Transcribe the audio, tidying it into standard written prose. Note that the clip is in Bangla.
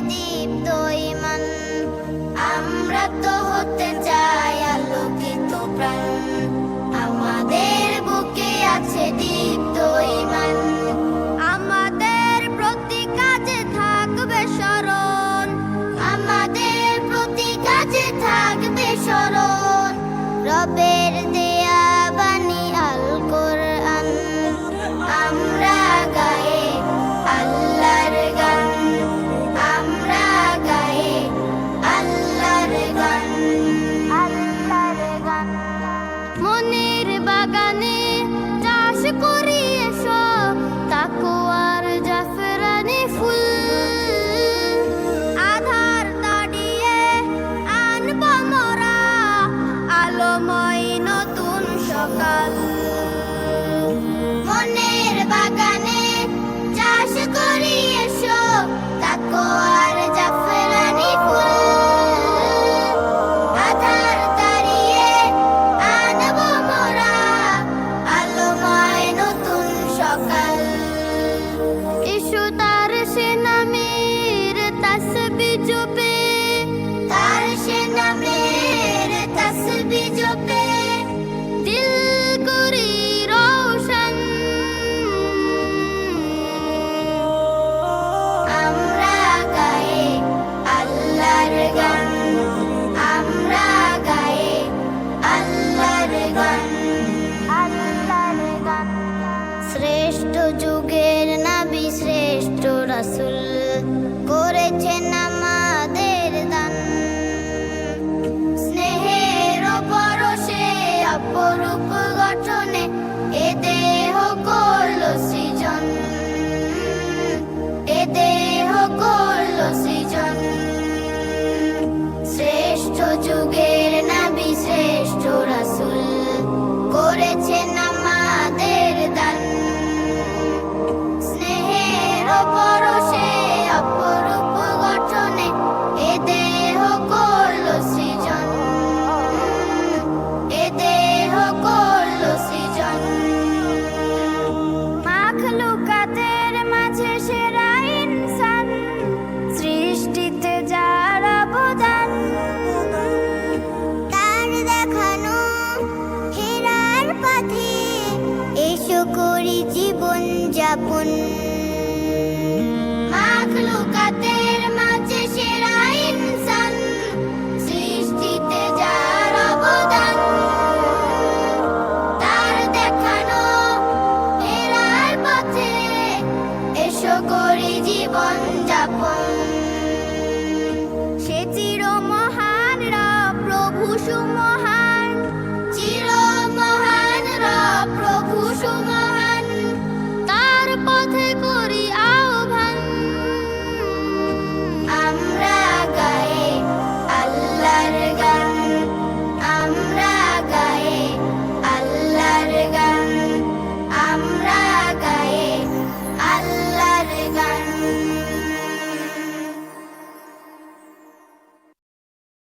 দীপ্ত ঈমান। আমরা তো হতে চাই আলোকিত প্রাণ, আমাদের বুকে আছে দীপ্ত ঈমান। আমাদের প্রতি কাজে থাকবে স্মরণ, আমাদের প্রতি কাজে থাকবে স্মরণ রবের দেয়া বাণী আল কোরআন। আমরা গায়ে আল্লাহর গান, আমরা গায়ে আল্লাহর গান, আল্লাহর গান। মনের বাগানে চাষ করি এসো তাকওয়ার জাফরানি ফুল। আধার তাড়িয়ে আনব মোরা আলোময় নতুন সকাল। মনের বাগানে চাষ করি এসো তাকওয়ার জাফরানি ফুল। আধার তাড়িয়ে আনব মোরা আলোময় নতুন সকাল। এসো তার সে নামের তাসবিহ জপে, তার সে নামের তাসবিহ জপে দিল করি রওশন। আমরা গায়ে আল্লাহর গান, আমরা গায়ে আল্লাহর গান, আল্লাহর গান। শ্রেষ্ঠ যুগের নবী শ্রেষ্ঠ রাসূল করেছেন আমাদের দান। স্নেহের পরশে অপরূপ গঠনে এ দেহ করল সৃজন, এ দেহ করল সৃজন। শ্রেষ্ঠ যুগের নবী শ্রেষ্ঠ রাসূল করেছেন আমাদের দান। স্নেহের পরশে অপরূপ গঠনে এ দেহ করল সৃজন, এ দেহ করল সৃজন। মাখলুকাতের মাঝে সেরা ইনসান, সৃষ্টিতে যার অবদান। তার দেখানো হেরার পথে এসো করি জীবন যাপন। মাখলুকাতের